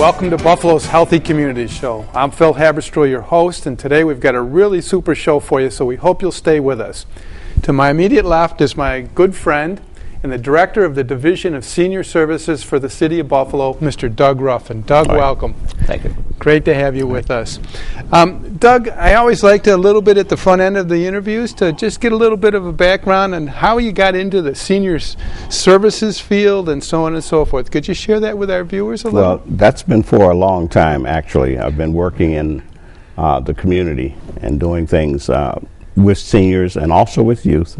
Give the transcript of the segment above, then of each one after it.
Welcome to Buffalo's Healthy Communities Show. I'm Phil Haberstrel, your host, and today we've got a really super show for you, so we hope you'll stay with us. To my immediate left is my good friend and the Director of the Division of Senior Services for the City of Buffalo, Mr. Doug Ruffin. Doug, welcome. Thank you. Great to have you with us. Doug, I always like to, a little bit at the front end of the interviews, to just get a little bit of a background on how you got into the senior services field and so on and so forth. Could you share that with our viewers a little? Well, that's been for a long time, actually. I've been working in the community and doing things with seniors and also with youth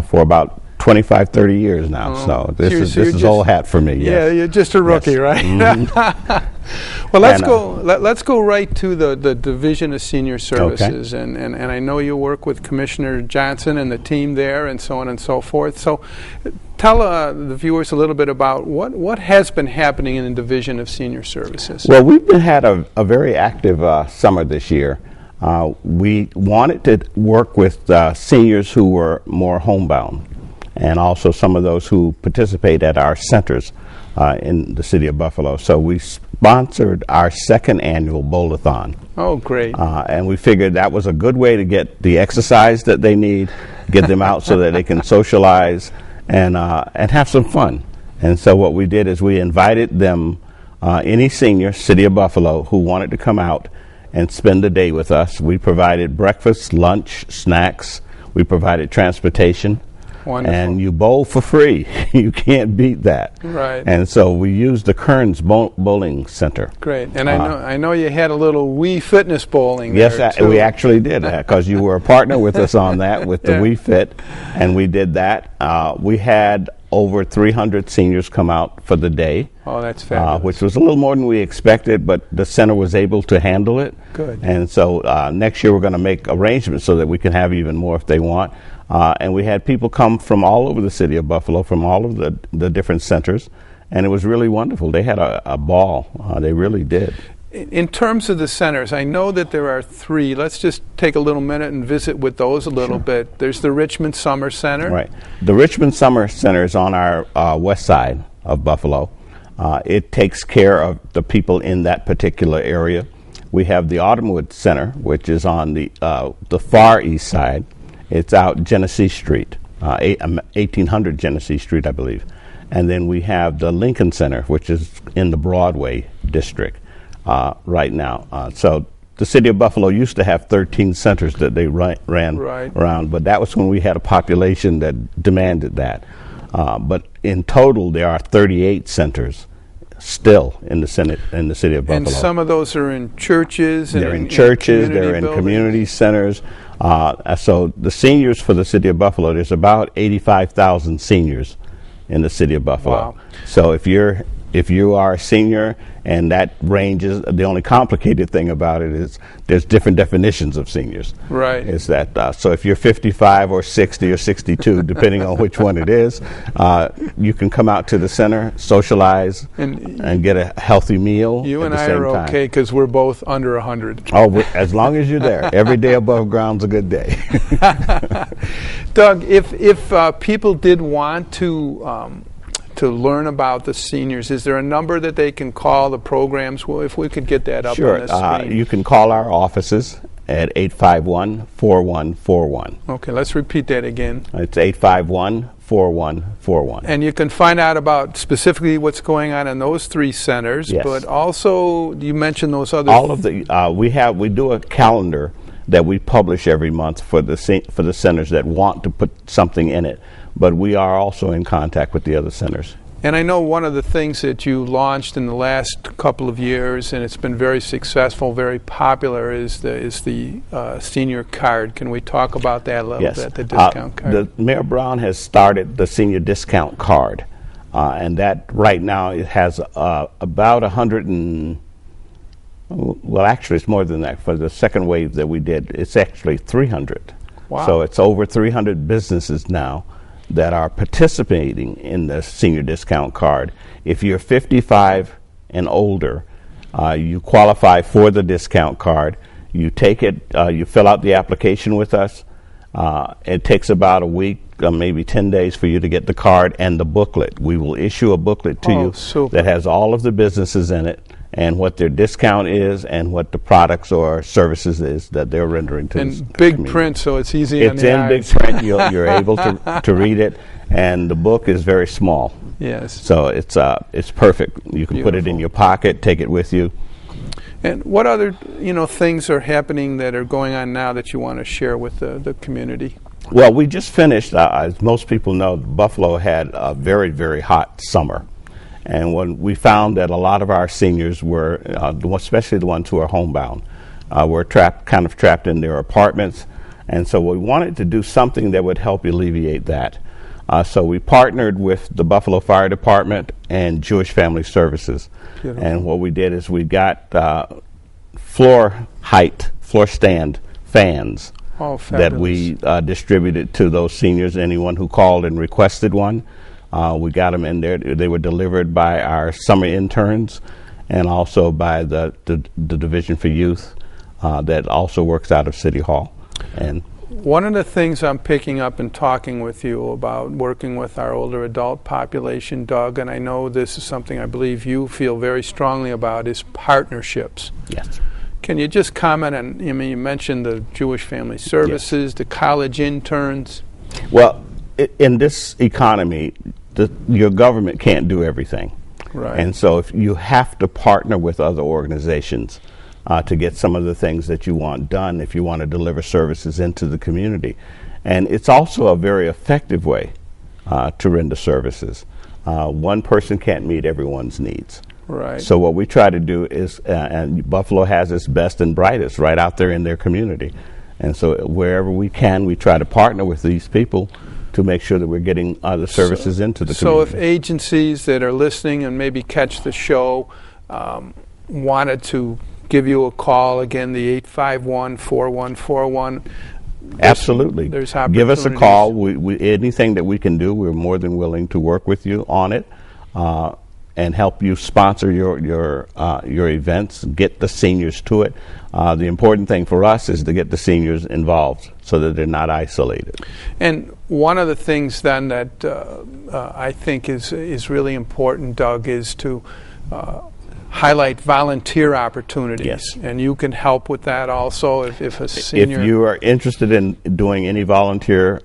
for about 25, 30 years now. So this is old hat for me. Yes. Yeah, you're just a rookie, yes. right? Mm-hmm. Well, let's go right to the Division of Senior Services, okay. and I know you work with Commissioner Johnson and the team there, and so on and so forth. So, tell the viewers a little bit about what has been happening in the Division of Senior Services. Well, we've had a very active summer this year. We wanted to work with seniors who were more homebound, and also some of those who participate at our centers in the city of Buffalo. So we sponsored our second annual Bowl-a-thon. Oh, great. And we figured that was a good way to get the exercise that they need, get them out so that they can socialize and have some fun. And so what we did is we invited them, any senior, City of Buffalo, who wanted to come out and spend the day with us. We provided breakfast, lunch, snacks. We provided transportation. Wonderful. And you bowl for free. You can't beat that. Right. And so we used the Kearns Bowling Center. Great. And I know you had a little Wii Fitness bowling. Yes, there too. We actually did that because you were a partner with us on that with the Wii Fit, and we did that. We had over 300 seniors come out for the day. Oh, that's fabulous. Which was a little more than we expected, but the center was able to handle it. Good. And so next year we're going to make arrangements so that we can have even more if they want. And we had people come from all over the city of Buffalo, from all of the different centers, and it was really wonderful. They had a ball. They really did. In terms of the centers, I know that there are three. Let's just take a little minute and visit with those a little bit. There's the Richmond Summer Center. Right. The Richmond Summer Center is on our west side of Buffalo. It takes care of the people in that particular area. We have the Autumnwood Center, which is on the far east side. It's out Genesee Street, 1800 Genesee Street, I believe. And then we have the Lincoln Center, which is in the Broadway district right now. So the city of Buffalo used to have 13 centers that they ran around, but that was when we had a population that demanded that. But in total, there are 38 centers still in the city of Buffalo. And some of those are in churches. They're in churches. They're in community centers. So the seniors for the city of Buffalo, there's about 85,000 seniors in the city of Buffalo. Wow. So if you are a senior, and that ranges, the only complicated thing about it is there's different definitions of seniors. Right. Is that so if you're 55 or 60 or 62, depending on which one it is, you can come out to the center, socialize, and get a healthy meal. You and I are okay because we're both under 100. Oh, as long as you're there. Every day above ground's a good day. Doug, if people did want to learn about the seniors, is there a number that they can call the programs? Well, if we could get that up on the screen. You can call our offices at 851-4141. Okay, let's repeat that again. It's 851-4141. And you can find out about specifically what's going on in those three centers, yes. But also you mentioned those other. All of the we do a calendar that we publish every month for the centers that want to put something in it. But we are also in contact with the other centers. And I know one of the things that you launched in the last couple of years, and it's been very successful, very popular, is the senior card. Can we talk about that a little bit, the discount card? Mayor Brown has started the senior discount card, and that right now it has about 100 well, actually it's more than that. For the second wave that we did, it's actually 300. Wow. So it's over 300 businesses now that are participating in the senior discount card. If you're 55 and older, you qualify for the discount card. You take it, you fill out the application with us. It takes about a week, maybe 10 days for you to get the card and the booklet. We will issue a booklet to you super. that has all of the businesses in it and what their discount is and what the products or services is that they're rendering to And the big community. print, so it's easy on It's the in big eyes. print. You're able to read it, and the book is very small. Yes. So it's perfect. You can put it in Beautiful. your pocket, take it with you. And what other things are happening that are going on now that you want to share with the community? Well, we just finished, as most people know, Buffalo had a very, very hot summer. And when we found that a lot of our seniors were, especially the ones who are homebound, were kind of trapped in their apartments. And so we wanted to do something that would help alleviate that. So we partnered with the Buffalo Fire Department and Jewish Family Services. Beautiful. And what we did is we got floor stand fans Oh, that fabulous. we distributed to those seniors, anyone who called and requested one. We got them in there. They were delivered by our summer interns and also by the Division for Youth that also works out of City Hall. And One of the things I'm picking up and talking with you about working with our older adult population, Doug, and I know this is something I believe you feel very strongly about, is partnerships. yes. Can you just comment on, you mentioned the Jewish Family Services, the college interns. Well, in this economy, your government can't do everything. Right. And so if you have to partner with other organizations to get some of the things that you want done if you want to deliver services into the community. And it's also a very effective way to render services. One person can't meet everyone's needs. Right. So what we try to do is, and Buffalo has its best and brightest right out there in their community. And so wherever we can, we try to partner with these people to make sure that we're getting the services into the So if community. agencies that are listening and maybe catch the show wanted to give you a call, again, the 851-4141. Absolutely. There's Give us a opportunities. call. Anything that we can do, we're more than willing to work with you on it and help you sponsor your events, get the seniors to it. The important thing for us is to get the seniors involved so that they're not isolated. And one of the things then that I think is really important, Doug, is to highlight volunteer opportunities. Yes. And you can help with that also if a senior... If you are interested in doing any volunteer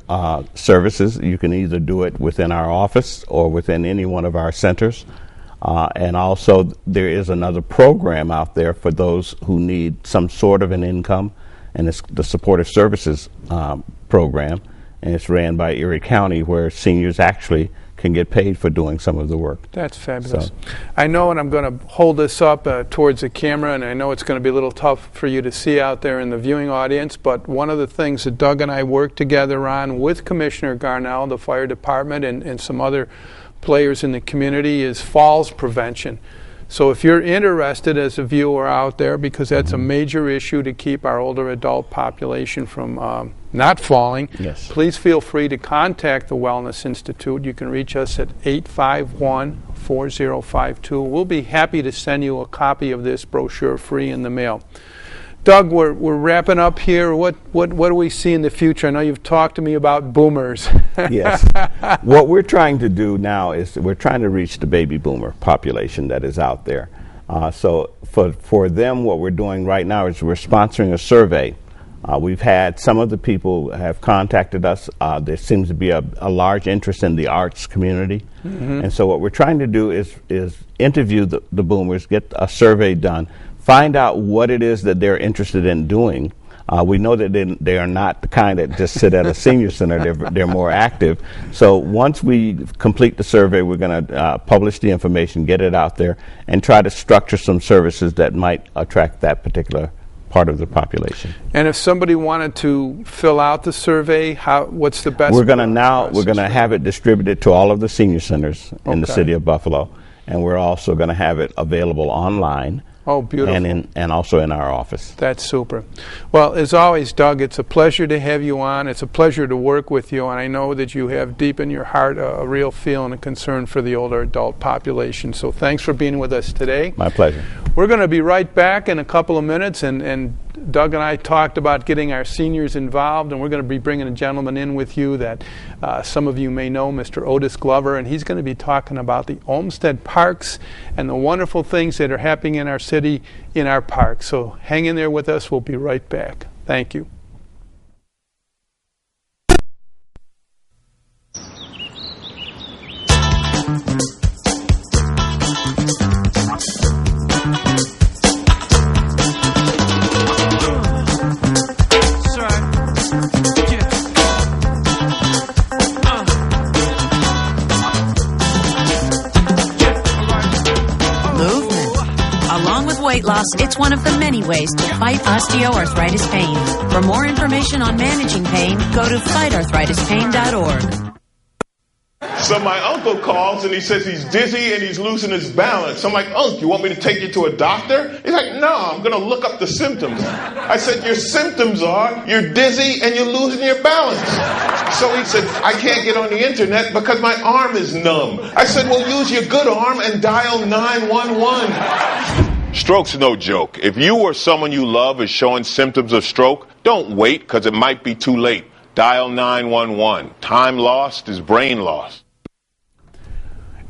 services, you can either do it within our office or within any one of our centers. And also, there is another program out there for those who need some sort of an income, and it's the Supportive Services program, and it's ran by Erie County, where seniors actually can get paid for doing some of the work. That's fabulous. So- I know, and I'm going to hold this up towards the camera, and I know it's going to be a little tough for you to see out there in the viewing audience, but one of the things that Doug and I work together on with Commissioner Garnell, the fire department, and some other players in the community is falls prevention. So if you're interested as a viewer out there, because that's a major issue to keep our older adult population from not falling, Yes. please feel free to contact the Wellness Institute. You can reach us at 851-4052. We'll be happy to send you a copy of this brochure free in the mail. Doug, we're wrapping up here. What do we see in the future? I know you've talked to me about boomers. Yes. What we're trying to do now is we're trying to reach the baby boomer population that is out there. So for them, what we're doing right now is we're sponsoring a survey. We've had some of the people have contacted us. There seems to be a large interest in the arts community. And so what we're trying to do is interview the boomers, get a survey done, find out what it is that they're interested in doing. We know that they are not the kind that just sit at a senior center. They're more active. So once we complete the survey, we're going to publish the information, get it out there, and try to structure some services that might attract that particular part of the population. And if somebody wanted to fill out the survey, what's the best? We're going to process? have it distributed to all of the senior centers in the Okay. city of Buffalo, and we're also going to have it available online. Oh, beautiful. And also in our office. That's super. Well, as always, Doug, it's a pleasure to have you on. It's a pleasure to work with you, and I know that you have deep in your heart a real feel and a concern for the older adult population. So thanks for being with us today. My pleasure. We're going to be right back in a couple of minutes, and Doug and I talked about getting our seniors involved, and we're going to be bringing a gentleman in with you that some of you may know, Mr. Otis Glover, and he's going to be talking about the Olmsted Parks and the wonderful things that are happening in our city, in our parks. So hang in there with us. We'll be right back. Thank you. Weight loss, it's one of the many ways to fight osteoarthritis pain. For more information on managing pain, go to fightarthritispain.org. So my uncle calls and he says he's dizzy and he's losing his balance. I'm like, Unc, you want me to take you to a doctor? He's like, no, I'm going to look up the symptoms. I said, your symptoms are you're dizzy and you're losing your balance. So he said, I can't get on the internet because my arm is numb. I said, well, use your good arm and dial 911. Stroke's no joke. If you or someone you love is showing symptoms of stroke, don't wait because it might be too late. Dial 911. Time lost is brain lost.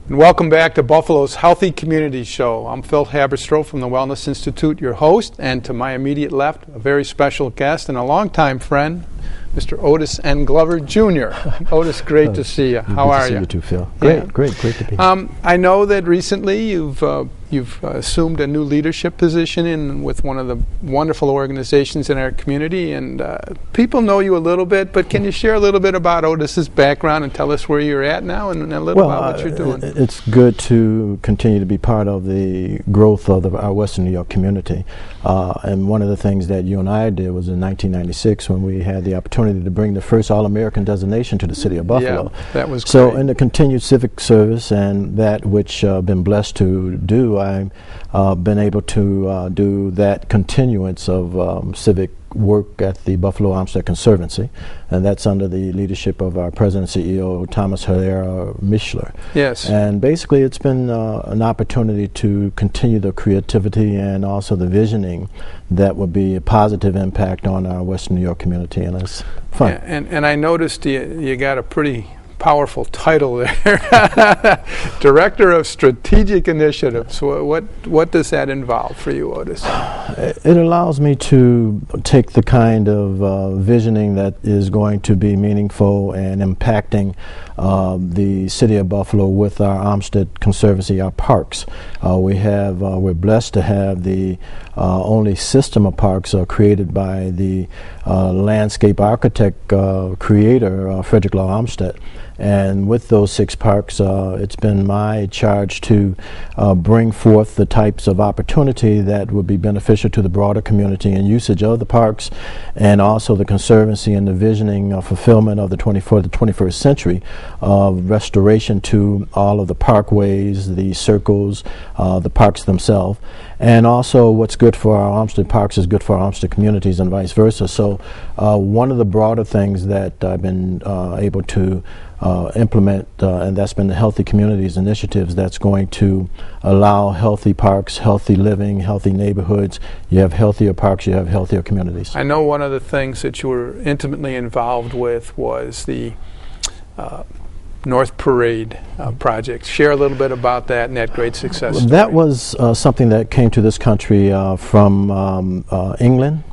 And welcome back to Buffalo's Healthy Community Show. I'm Phil Haberstroh from the Wellness Institute, your host, and to my immediate left, a very special guest and a longtime friend, Mr. Otis N. Glover, Jr. Otis, great to see you. How are you? Good to see you too, Phil. Great to be here. I know that recently you've assumed a new leadership position with one of the wonderful organizations in our community, and people know you a little bit, but can you share a little bit about Otis's background and tell us where you're at now and a little about what you're doing? It's good to continue to be part of the growth of our Western New York community. And one of the things that you and I did was in 1996 when we had the opportunity to bring the first All-American designation to the city of Buffalo. Yeah, that was so great. In the continued civic service and that which I've been blessed to do, I've been able to do that continuance of civic work at the Buffalo Olmsted Conservancy, and that's under the leadership of our President and CEO, Thomas Herrera Mischler. Yes. And basically it's been an opportunity to continue the creativity and also the visioning that would be a positive impact on our Western New York community, and it's fun. Yeah, and I noticed you got a pretty powerful title there. Director of Strategic Initiatives. What does that involve for you, Otis? It allows me to take the kind of visioning that is going to be meaningful and impacting the city of Buffalo with our Olmsted Conservancy, our parks. We're blessed to have the only system of parks created by the landscape architect creator, Frederick Law Olmsted. And with those 6 parks, it's been my charge to bring forth the types of opportunity that would be beneficial to the broader community and usage of the parks, and also the conservancy and the visioning fulfillment of the 21st century of restoration to all of the parkways, the circles, the parks themselves. And also what's good for our Olmsted parks is good for our Olmsted communities and vice versa. So one of the broader things that I've been able to implement, and that's been the Healthy Communities initiatives that's going to allow healthy parks, healthy living, healthy neighborhoods. You have healthier parks, you have healthier communities. I know one of the things that you were intimately involved with was the North Parade project. Share a little bit about that and that great success story. That was something that came to this country from England.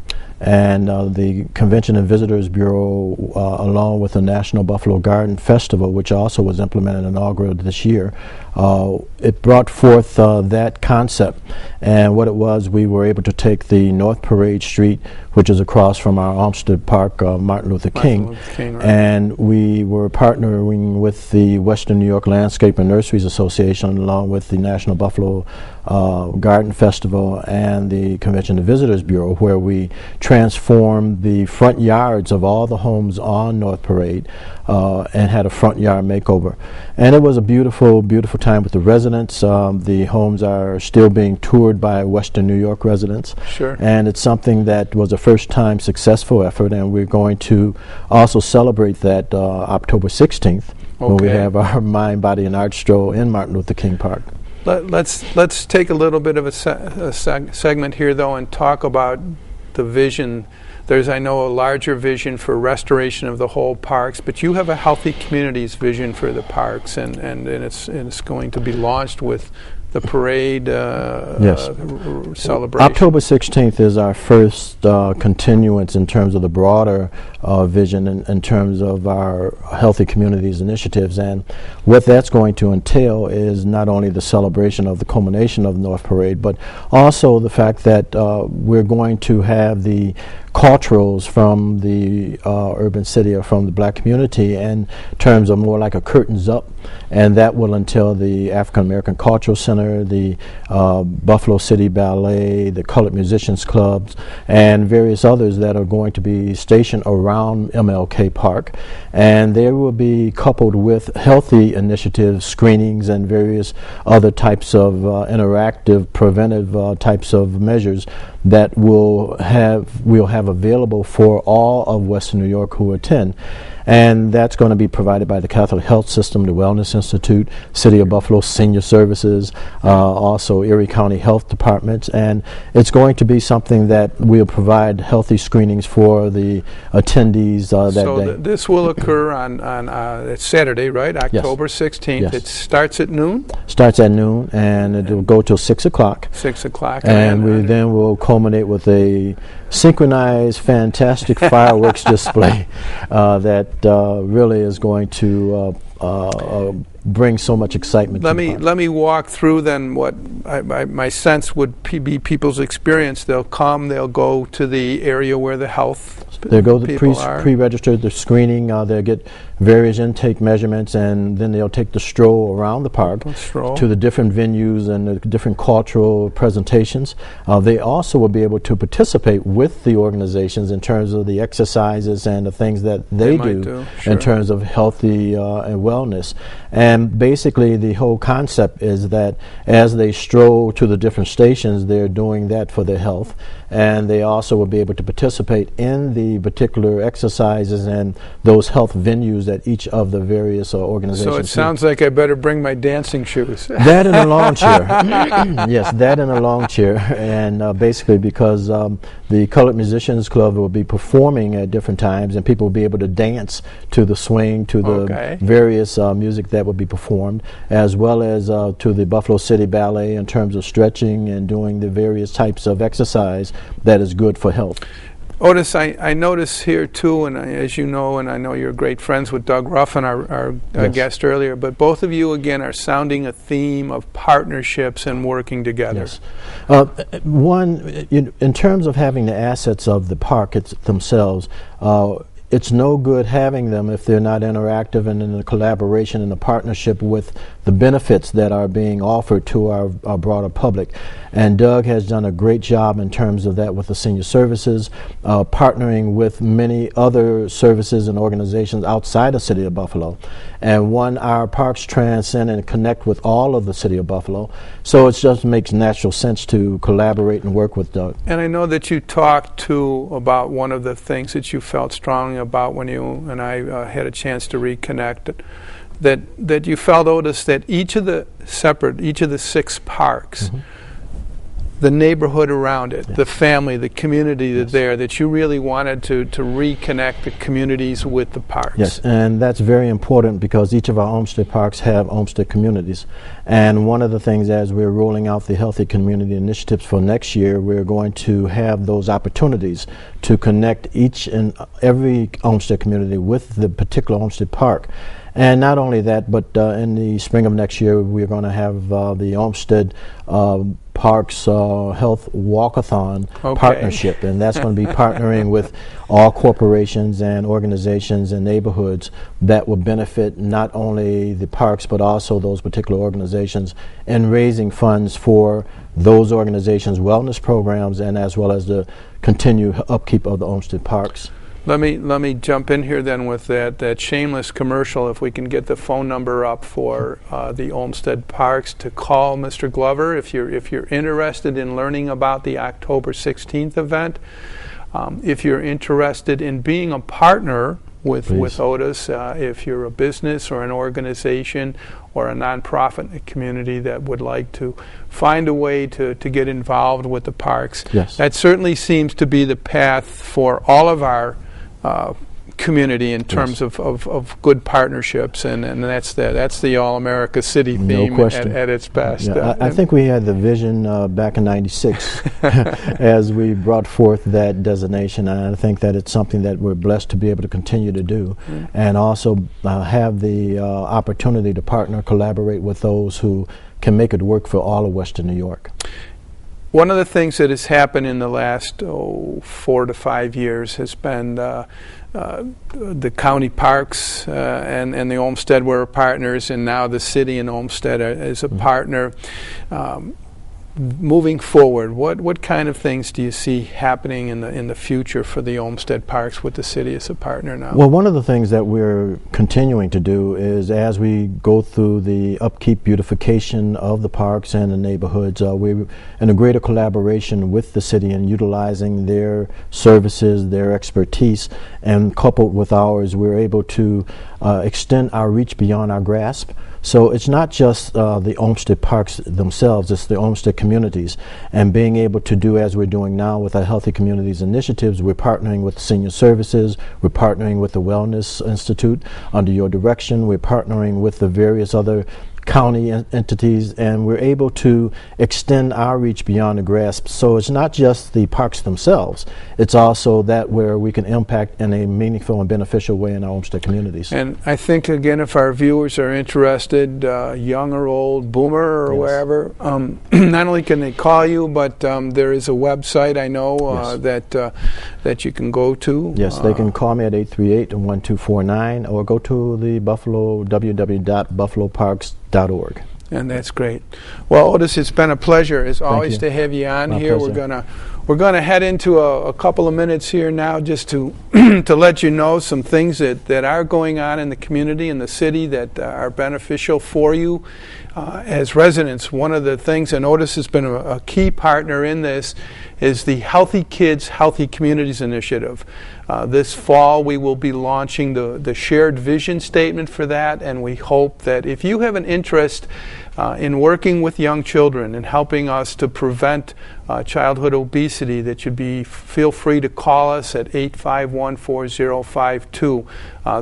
And the Convention and Visitors Bureau, along with the National Buffalo Garden Festival, which also was implemented and inaugurated this year, it brought forth that concept. And what it was, we were able to take the North Parade Street, which is across from our Olmsted Park, Martin Luther King, right. And we were partnering with the Western New York Landscape and Nurseries Association, along with the National Buffalo Garden Festival and the Convention and Visitors Bureau, where we transformed the front yards of all the homes on North Parade and had a front yard makeover. And it was a beautiful, beautiful time with the residents. The homes are still being toured by Western New York residents. Sure. And it's something that was a first-time successful effort, and we're going to also celebrate that October 16th when we have our Mind, Body, and Art Stroll in Martin Luther King Park. Let's take a little bit of a segment here, though, and talk about the vision. There's, I know, a larger vision for restoration of the whole parks, but you have a Healthy Communities vision for the parks, and it's going to be launched with the parade celebration. October 16th is our first continuance in terms of the broader vision in terms of our Healthy Communities initiatives. And what that's going to entail is not only the celebration of the culmination of the North Parade, but also the fact that we're going to have the culturals from the urban city or from the black community in terms of more like a curtains up, and that will entail the African American Cultural Center, the Buffalo City Ballet, the Colored Musicians Clubs, and various others that are going to be stationed around MLK Park. And they will be coupled with healthy initiatives, screenings, and various other types of interactive, preventive types of measures that we'll have available for all of Western New York who attend. And that's going to be provided by the Catholic Health System, the Wellness Institute, City of Buffalo Senior Services, also Erie County Health Departments, and it's going to be something that we'll provide healthy screenings for the attendees that day. So this will occur on it's Saturday, right? October 16th. Yes. It starts at noon? Starts at noon, and it will go till 6 o'clock. 6 o'clock. And we then will culminate with a synchronized, fantastic fireworks display that really is going to bring so much excitement. Let me walk through then what my sense would be people's experience. They'll come, they'll go to the area where the health they'll go to people are. pre-register the screening. They'll get various intake measurements, and then they'll take the stroll around the park to the different venues and the different cultural presentations. They also will be able to participate with the organizations in terms of the exercises and the things that they do in terms of healthy and wellness. And basically the whole concept is that as they stroll to the different stations, they're doing that for their health, and they also will be able to participate in the particular exercises and those health venues that each of the various organizations. So it sounds like I better bring my dancing shoes. That and a lawn chair. Yes, that and a lawn chair. And basically because the Colored Musicians Club will be performing at different times, and people will be able to dance to the swing, to the various music that will be performed, as well as to the Buffalo City Ballet in terms of stretching and doing the various types of exercise that is good for health. Otis, I notice here too, and as you know, and I know you're great friends with Doug Ruffin, our guest earlier, but both of you again are sounding a theme of partnerships and working together. Yes. One, in terms of having the assets of the park themselves, it's no good having them if they're not interactive and in a collaboration and a partnership with the benefits that are being offered to our broader public. And Doug has done a great job in terms of that with the senior services, partnering with many other services and organizations outside the City of Buffalo. And our parks transcend and connect with all of the City of Buffalo. So it just makes natural sense to collaborate and work with Doug. And I know that you talked too about one of the things that you felt strongly about when you and I had a chance to reconnect, that you felt, Otis, that each of the 6 parks, the neighborhood around it, the family, the community that you really wanted to reconnect the communities with the parks. Yes, and that's very important because each of our Olmsted parks have Olmsted communities. And one of the things, as we're rolling out the Healthy Community initiatives for next year, we're going to have those opportunities to connect each and every Olmsted community with the particular Olmsted park. And not only that, but in the spring of next year, we're going to have the Olmsted Parks Health Walkathon partnership, and that's going to be partnering with all corporations and organizations and neighborhoods that will benefit not only the parks but also those particular organizations in raising funds for those organizations' wellness programs and as well as the continued upkeep of the Olmsted parks. Let me jump in here then with that shameless commercial. If we can get the phone number up for the Olmsted Parks to call Mr. Glover if you're interested in learning about the October 16th event. If you're interested in being a partner with Otis. If you're a business or an organization or a nonprofit in the community that would like to find a way to get involved with the parks, Yes. that certainly seems to be the path for all of our community in terms of good partnerships, and that's the All America City theme at its best. Yeah, I think we had the vision back in '96 as we brought forth that designation, and I think that it's something that we're blessed to be able to continue to do, and also have the opportunity to partner, collaborate with those who can make it work for all of Western New York. One of the things that has happened in the last 4 to 5 years has been the county parks and the Olmsted were partners, and now the city and Olmsted is a partner. Moving forward, what kind of things do you see happening in the future for the Olmsted Parks with the city as a partner now? Well, one of the things that we're continuing to do is, as we go through the upkeep, beautification of the parks and the neighborhoods, we're in a greater collaboration with the city and utilizing their services, their expertise, and coupled with ours, we're able to extend our reach beyond our grasp. So it's not just the Olmsted Parks themselves, it's the Olmsted communities. And being able to do as we're doing now with our Healthy Communities initiatives, we're partnering with Senior Services, we're partnering with the Wellness Institute under your direction, we're partnering with the various other county entities, and we're able to extend our reach beyond the grasp. So it's not just the parks themselves, it's also that where we can impact in a meaningful and beneficial way in our Olmsted communities. And I think, again, if our viewers are interested, young or old, boomer or wherever, not only can they call you, but there is a website, I know, that you can go to. Yes, they can call me at 838-1249 or go to the www.buffaloparks.org. And that's great. Well, Otis, it's been a pleasure as always to have you on here. Pleasure. We're gonna head into a couple of minutes here now just to to let you know some things that are going on in the community and the city that are beneficial for you as residents. One of the things, and Otis has been a key partner in this, is the Healthy Kids, Healthy Communities initiative. This fall we will be launching the shared vision statement for that, and we hope that if you have an interest in working with young children and helping us to prevent childhood obesity, that you'd feel free to call us at 851-4052.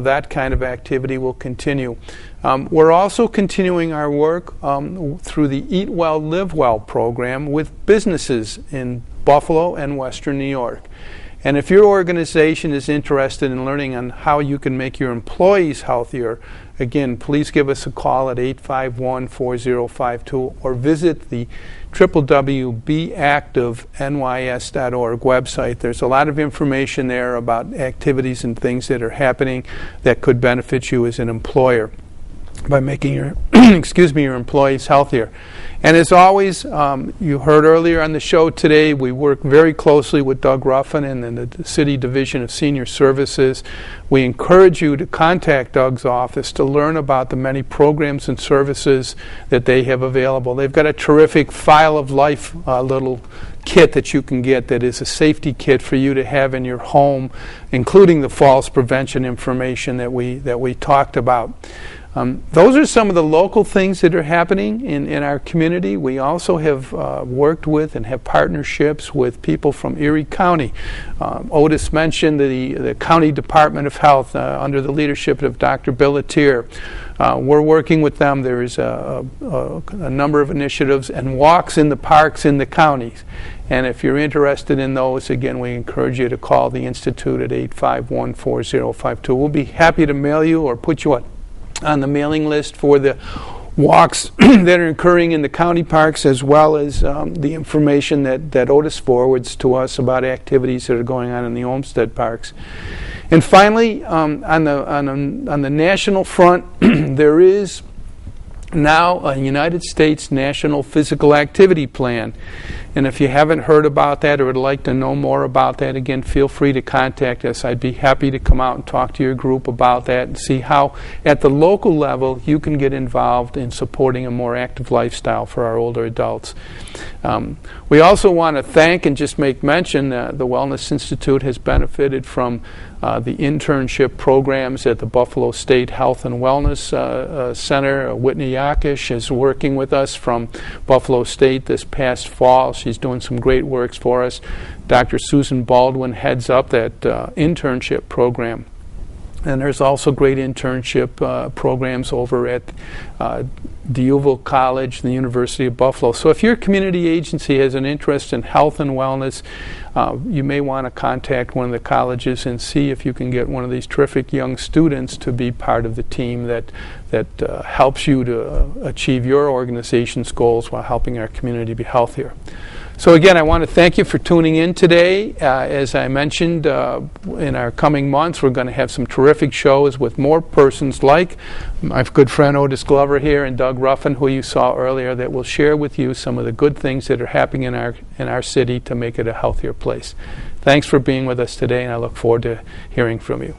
That kind of activity will continue. We're also continuing our work through the Eat Well, Live Well program with businesses in Buffalo and Western New York. And if your organization is interested in learning on how you can make your employees healthier, again, please give us a call at 851-4052 or visit the www.beactivenys.org website. There's a lot of information there about activities and things that are happening that could benefit you as an employer by making your your employees healthier. And as always, you heard earlier on the show today, we work very closely with Doug Ruffin and the City Division of Senior Services. We encourage you to contact Doug's office to learn about the many programs and services that they have available. They've got a terrific File of Life little kit that you can get that is a safety kit for you to have in your home, including the falls prevention information that we talked about. Those are some of the local things that are happening in our community. We also have worked with and have partnerships with people from Erie County. Otis mentioned the County Department of Health under the leadership of Dr. Billatier. We're working with them. There is a number of initiatives and walks in the parks in the counties. And if you're interested in those, again, we encourage you to call the Institute at 851-4052. We'll be happy to mail you or put you on the mailing list for the walks that are occurring in the county parks, as well as the information that Otis forwards to us about activities that are going on in the Olmsted parks. And finally, on the national front, there is now a United States National Physical Activity Plan. And if you haven't heard about that or would like to know more about that, again, feel free to contact us. I'd be happy to come out and talk to your group about that and see how, at the local level, you can get involved in supporting a more active lifestyle for our older adults. We also want to thank and just make mention the Wellness Institute has benefited from the internship programs at the Buffalo State Health and Wellness Center. Whitney Yakish is working with us from Buffalo State this past fall. She's doing some great works for us. Dr. Susan Baldwin heads up that internship program. And there's also great internship programs over at DeUval College, the University of Buffalo. So if your community agency has an interest in health and wellness, you may want to contact one of the colleges and see if you can get one of these terrific young students to be part of the team that helps you to achieve your organization's goals while helping our community be healthier. So again, I want to thank you for tuning in today. As I mentioned, in our coming months, we're going to have some terrific shows with more persons like my good friend Otis Glover here and Doug Ruffin, who you saw earlier, that will share with you some of the good things that are happening in our city to make it a healthier place. Thanks for being with us today, and I look forward to hearing from you.